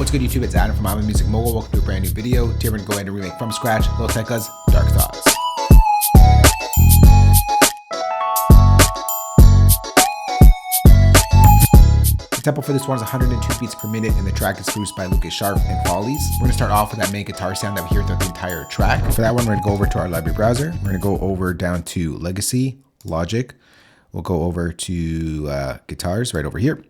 What's good, YouTube? It's Adam from I'm a Music Mogul. Welcome to a brand new video. Today we're going to go ahead and remake from scratch Lil Tecca's Dark Thoughts. The tempo for this one is 102 beats per minute, and the track is produced by Scharff Folies. We're going to start off with that main guitar sound that we hear throughout the entire track. For that one, we're going to go over to our library browser. We're going to go over down to Legacy, Logic. We'll go over to guitars right over here.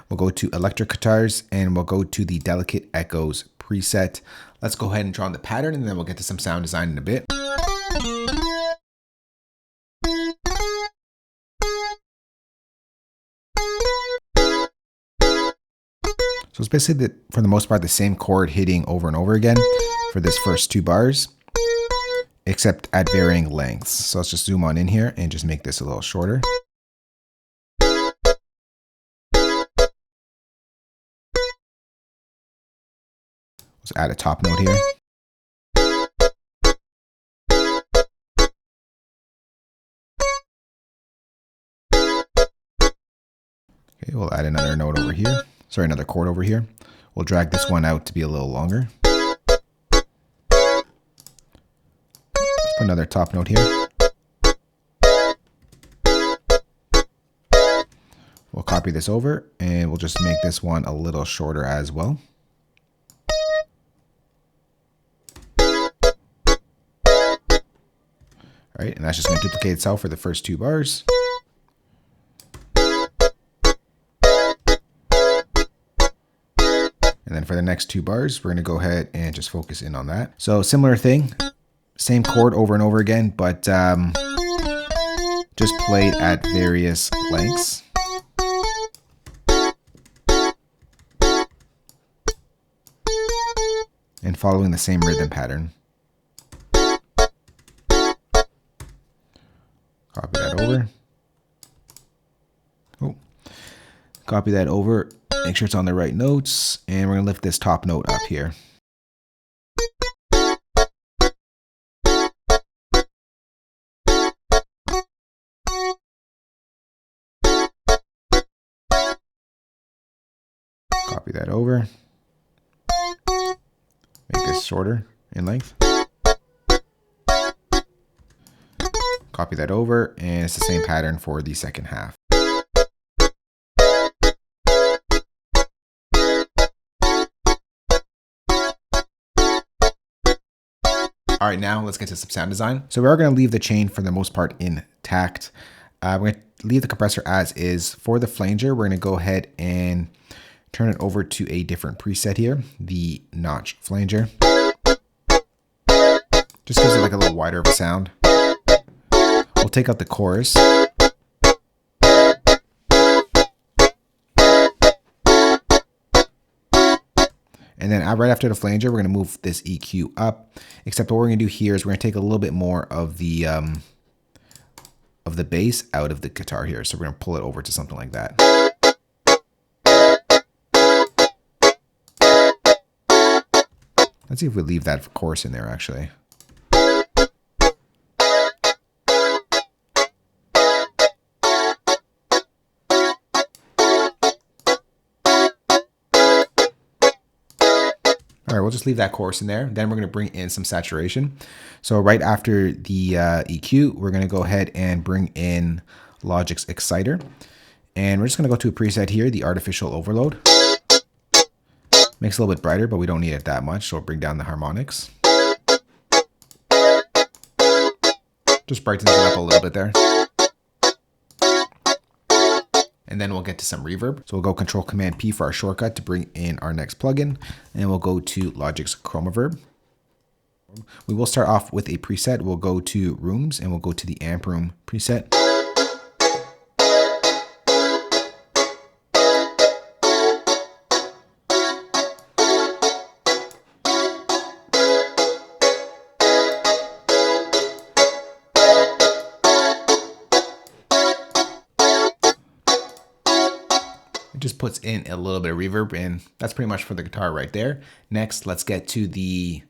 We'll go to electric guitars and we'll go to the Delicate Echoes preset. Let's go ahead and draw on the pattern and then we'll get to some sound design in a bit. So it's basically, for the most part, the same chord hitting over and over again for this first two bars, except at varying lengths. So let's just zoom on in here and just make this a little shorter. Let's add a top note here. Okay, we'll add another note over here. Sorry, another chord over here. We'll drag this one out to be a little longer. Let's put another top note here. We'll copy this over and we'll just make this one a little shorter as well. All right, and that's just going to duplicate itself for the first two bars. And then for the next two bars, we're going to go ahead and just focus in on that. So similar thing, same chord over and over again, but just played at various lengths. And following the same rhythm pattern. Copy that over. Oh, copy that over. Make sure it's on the right notes. And we're going to lift this top note up here. Copy that over. Make this shorter in length. Copy that over, and it's the same pattern for the second half. All right, now let's get to some sound design. So we are going to leave the chain for the most part intact. We're going to leave the compressor as is. For the flanger, we're going to go ahead and turn it over to a different preset here, the notch flanger. Just gives it like a little wider of a sound. We'll take out the chorus. And then right after the flanger, we're going to move this EQ up. Except what we're going to do here is we're going to take a little bit more of the bass out of the guitar here. So we're going to pull it over to something like that. Let's see if we leave that chorus in there actually. All right, we'll just leave that chorus in there. Then we're going to bring in some saturation. So right after the EQ, we're going to go ahead and bring in Logic's Exciter. And we're just going to go to a preset here, the Artificial Overload. Makes it a little bit brighter, but we don't need it that much. So we'll bring down the harmonics. Just brightens it up a little bit there. And then we'll get to some reverb. So we'll go Control-Command-P for our shortcut to bring in our next plugin. And we'll go to Logic's Chromaverb. We will start off with a preset. We'll go to Rooms and we'll go to the Amp Room preset. Just puts in a little bit of reverb, and that's pretty much for the guitar right there. Next, let's get to the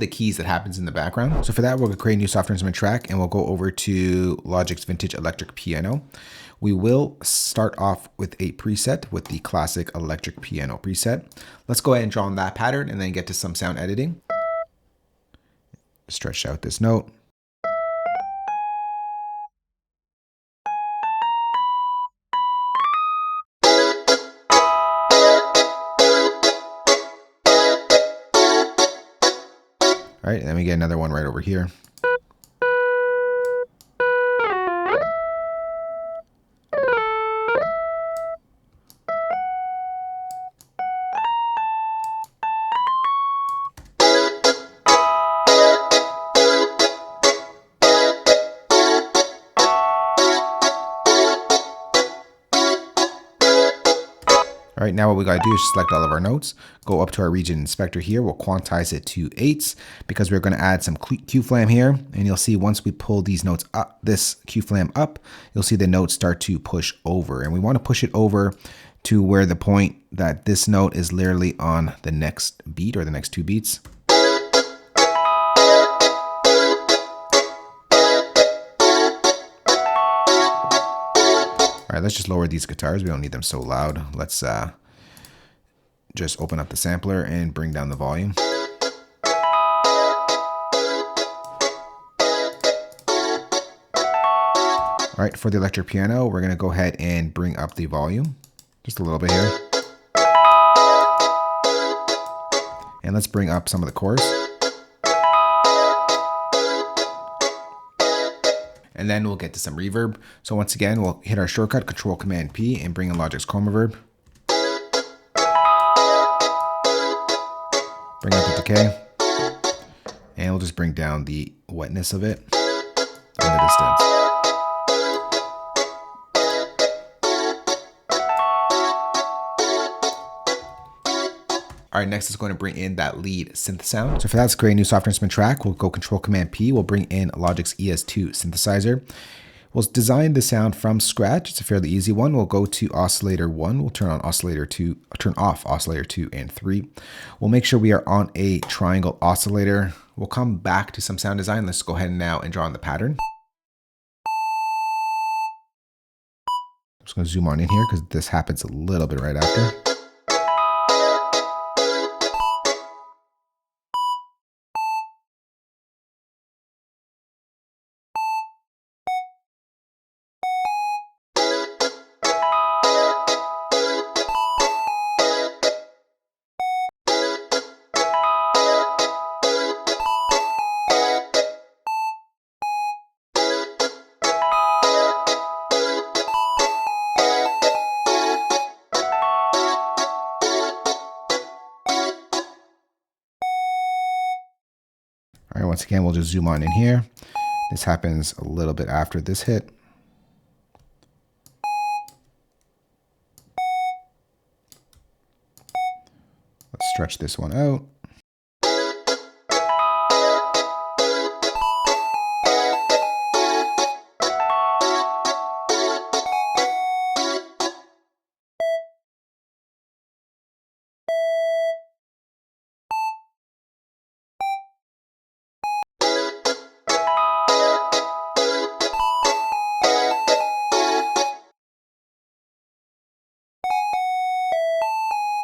keys that happens in the background. So for that, we'll create a new software instrument track, and we'll go over to Logic's Vintage Electric Piano. We will start off with a preset with the classic electric piano preset. Let's go ahead and draw on that pattern and then get to some sound editing. Stretch out this note. All right, and then we get another one right over here. All right, now what we gotta do is select all of our notes, go up to our region inspector here, we'll quantize it to 8s because we're gonna add some Q-flam here, and you'll see once we pull these notes up, this Q-flam up, you'll see the notes start to push over, and we wanna push it over to where the point that this note is literally on the next beat or the next 2 beats. All right, let's just lower these guitars. We don't need them so loud. Let's just open up the sampler and bring down the volume. All right, for the electric piano, we're gonna go ahead and bring up the volume just a little bit here. And let's bring up some of the chorus. And then we'll get to some reverb. So once again, we'll hit our shortcut, Control-Command-P, and bring in Logic's Chroma Reverb. Bring up the decay. And we'll just bring down the wetness of it and the distance. All right, next is going to bring in that lead synth sound. So for that, let's create a new software instrument track. We'll go Control-Command-P. We'll bring in Logic's ES2 synthesizer. We'll design the sound from scratch. It's a fairly easy one. We'll go to oscillator 1. We'll turn on oscillator 2, turn off oscillator 2 and 3. We'll make sure we are on a triangle oscillator. We'll come back to some sound design. Let's go ahead now and draw on the pattern. I'm just going to zoom on in here because this happens a little bit right after. All right, once again, we'll just zoom on in here. This happens a little bit after this hit. Let's stretch this one out.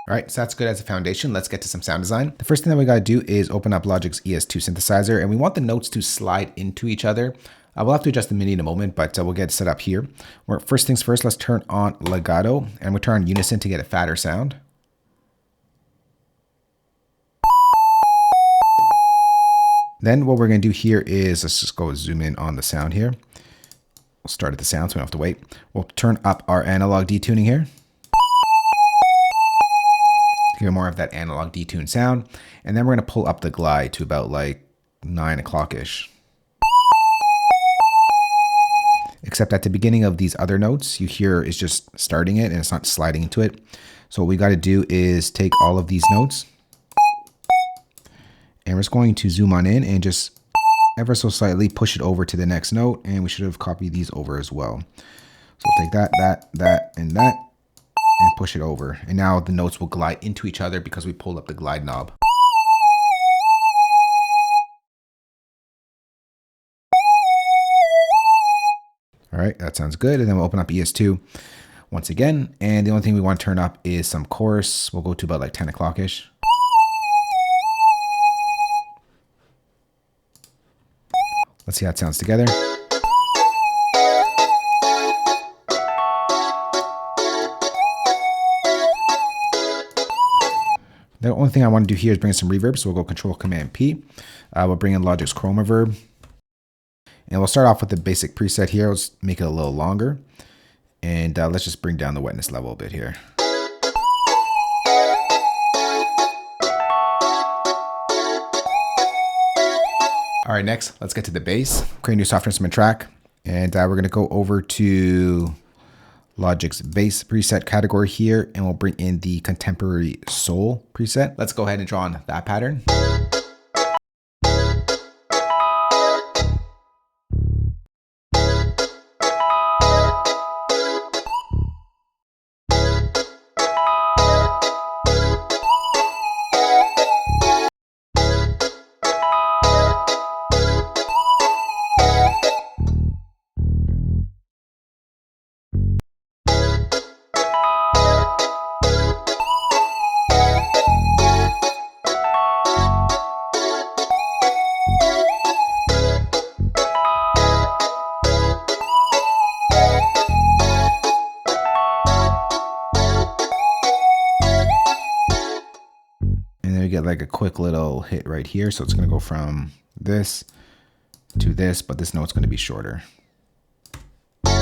All right, so that's good as a foundation. Let's get to some sound design. The first thing that we gotta do is open up Logic's ES2 synthesizer, and we want the notes to slide into each other. We'll have to adjust the MIDI in a moment, but we'll get it set up here. First things first, let's turn on legato, and we'll turn on unison to get a fatter sound. Then what we're gonna do here is, let's just go zoom in on the sound here. We'll start at the sound so we don't have to wait. We'll turn up our analog detuning here. Give it more of that analog detune sound. And then we're gonna pull up the glide to about like 9 o'clock-ish. Except at the beginning of these other notes, you hear is just starting it and it's not sliding into it. So what we gotta do is take all of these notes and we're just going to zoom on in and just ever so slightly push it over to the next note, and we should have copied these over as well. So we'll take that, and that, and push it over. And now the notes will glide into each other because we pulled up the glide knob. All right, that sounds good. And then we'll open up ES2 once again. And the only thing we want to turn up is some chorus. We'll go to about like 10 o'clock-ish. Let's see how it sounds together. The only thing I want to do here is bring in some reverb. So we'll go Control Command P. We'll bring in Logic's Chroma Verb. And we'll start off with the basic preset here. Let's make it a little longer. And let's just bring down the wetness level a bit here. All right, next, let's get to the bass. Create a new software instrument track. And we're going to go over to Logic's bass preset category here, and we'll bring in the contemporary soul preset. Let's go ahead and draw on that pattern. Get like a quick little hit right here. So it's going to go from this to this, but this note's going to be shorter. All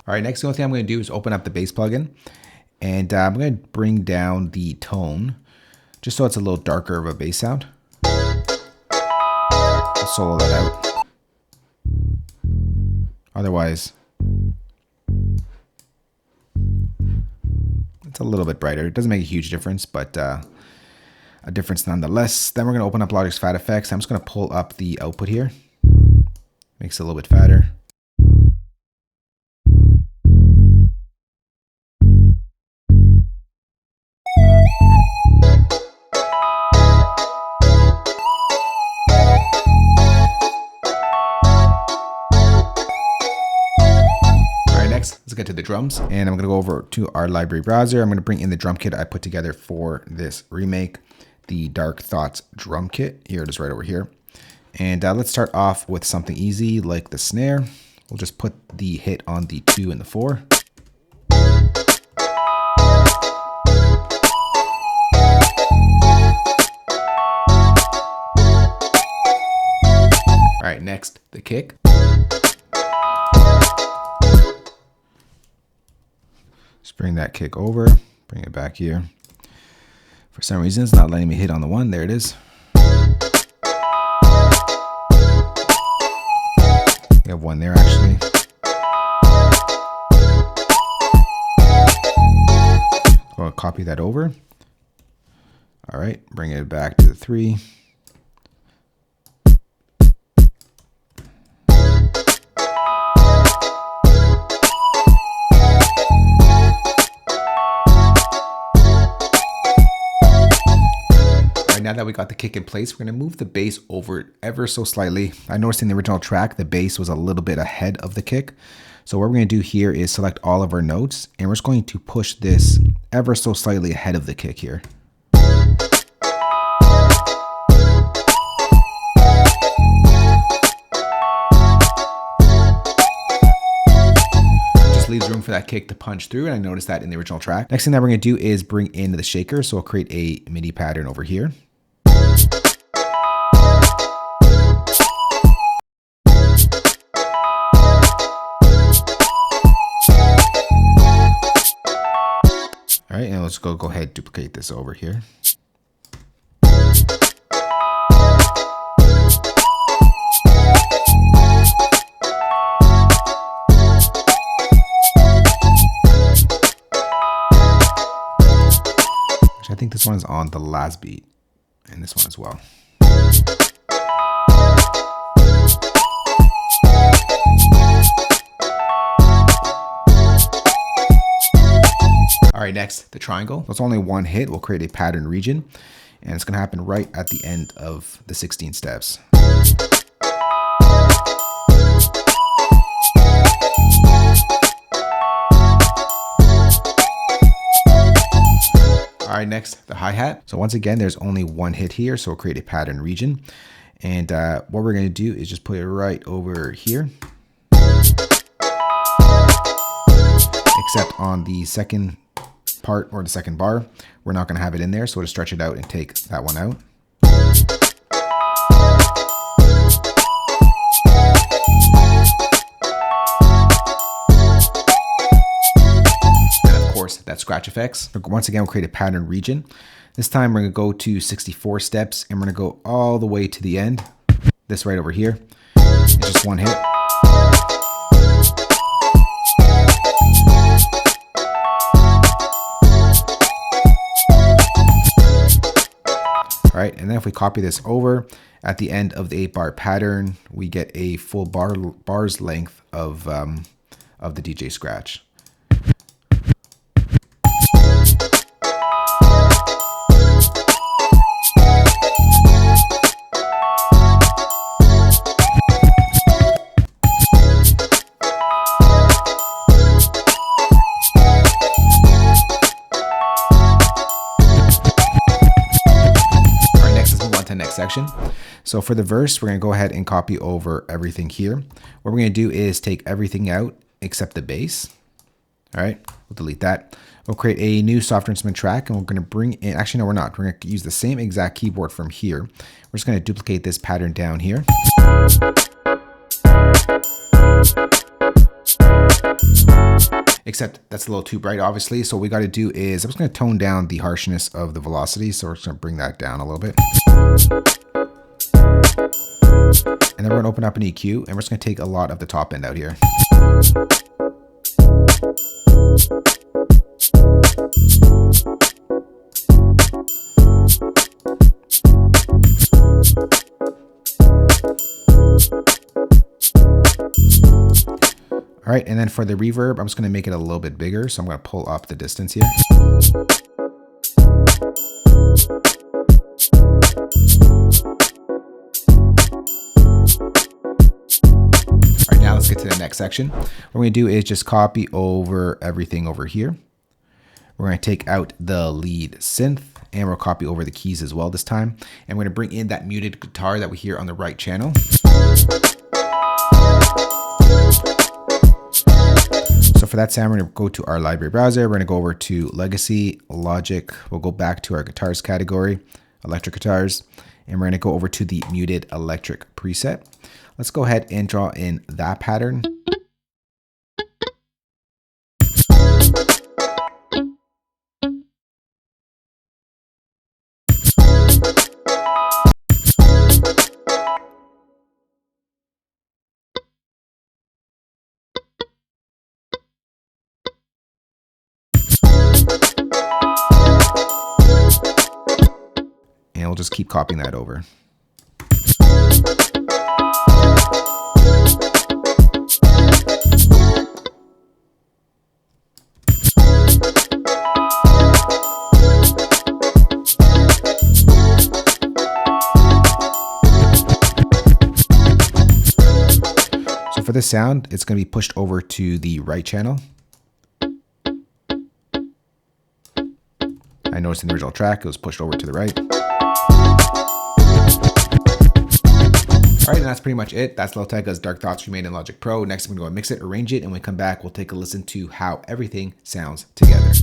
right, next, the only thing I'm going to do is open up the bass plugin, and I'm going to bring down the tone just so it's a little darker of a bass sound. I'll solo that out. Otherwise, it's a little bit brighter. It doesn't make a huge difference, but a difference nonetheless. Then we're going to open up Logic's Fat Effects. I'm just going to pull up the output here. Makes it a little bit fatter. Let's get to the drums, and I'm going to go over to our library browser. I'm going to bring in the drum kit I put together for this remake, the Dark Thoughts drum kit. Here it is right over here. And let's start off with something easy like the snare. We'll just put the hit on the 2 and the 4. All right, next, the kick. Just bring that kick over, bring it back here. For some reason, it's not letting me hit on the 1. There it is. We have 1 there, actually. I'll copy that over. All right, bring it back to the 3. Now that we got the kick in place, we're going to move the bass over ever so slightly. I noticed in the original track, the bass was a little bit ahead of the kick. So what we're going to do here is select all of our notes, and we're just going to push this ever so slightly ahead of the kick here. Just leaves room for that kick to punch through, and I noticed that in the original track. Next thing that we're going to do is bring in the shaker. So we'll create a MIDI pattern over here. All right, and let's go ahead and duplicate this over here. I think this one is on the last beat, and this one as well. All right, next, the triangle. That's only 1 hit. We'll create a pattern region, and it's going to happen right at the end of the 16 steps. All right, next, the hi-hat. So once again, there's only one hit here, so we'll create a pattern region. And what we're gonna do is just put it right over here. Except on the second part or the second bar, we're not gonna have it in there, so we'll just stretch it out and take that one out. That scratch effects. Once again, we'll create a pattern region. This time we're gonna go to 64 steps and we're gonna go all the way to the end. This right over here. It's just one hit. All right, and then if we copy this over, at the end of the 8-bar pattern, we get a full bar's length of the DJ scratch. Next section. So for the verse, we're going to go ahead and copy over everything here. What we're going to do is take everything out except the bass. All right, we'll delete that. We'll create a new software instrument track and we're going to bring in, actually, no, we're not. We're going to use the same exact keyboard from here. We're just going to duplicate this pattern down here. Except that's a little too bright, obviously. So what we got to do is, I'm just going to tone down the harshness of the velocity. So we're just going to bring that down a little bit. And then we're going to open up an EQ and we're just going to take a lot of the top end out here. All right, and then for the reverb, I'm just gonna make it a little bit bigger. So I'm gonna pull up the distance here. All right, now let's get to the next section. What we're gonna do is just copy over everything over here. We're gonna take out the lead synth and we'll copy over the keys as well this time. And we're gonna bring in that muted guitar that we hear on the right channel. So for that sound, we're going to go to our library browser. We're going to go over to Legacy, Logic. We'll go back to our guitars category, electric guitars, and we're going to go over to the muted electric preset. Let's go ahead and draw in that pattern. And we'll just keep copying that over. So for this sound, it's going to be pushed over to the right channel. I noticed in the original track, it was pushed over to the right. All right, and that's pretty much it. That's Lil Tecca's Dark Thoughts remade in Logic Pro. Next, I'm gonna go mix it, arrange it, and when we come back, we'll take a listen to how everything sounds together.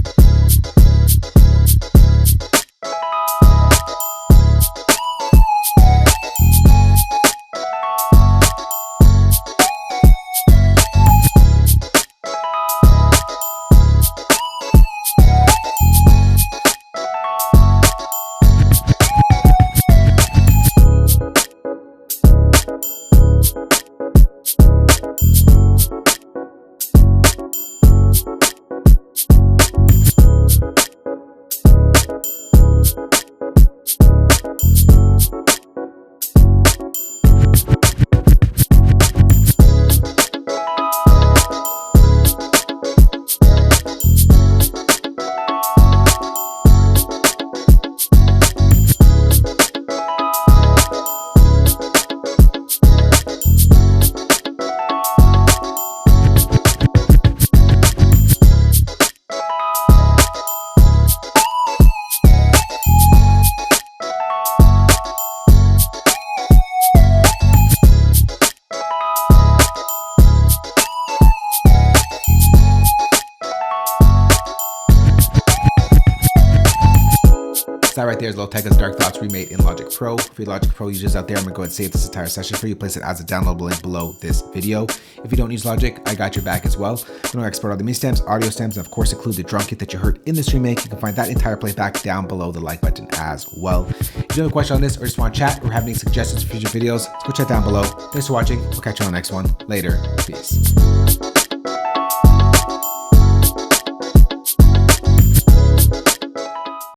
That right there is Lil Tecca's Dark Thoughts remade in Logic Pro. For you Logic Pro users out there, I'm gonna go ahead and save this entire session for you. Place it as a downloadable link below this video. If you don't use Logic, I got your back as well. I'm gonna export all the MIDI stems, audio stems, and of course include the drum kit that you heard in this remake. You can find that entire playback down below the like button as well. If you have a question on this or just want to chat or have any suggestions for future videos, go check down below. Thanks for watching. We'll catch you on the next one. Later. Peace.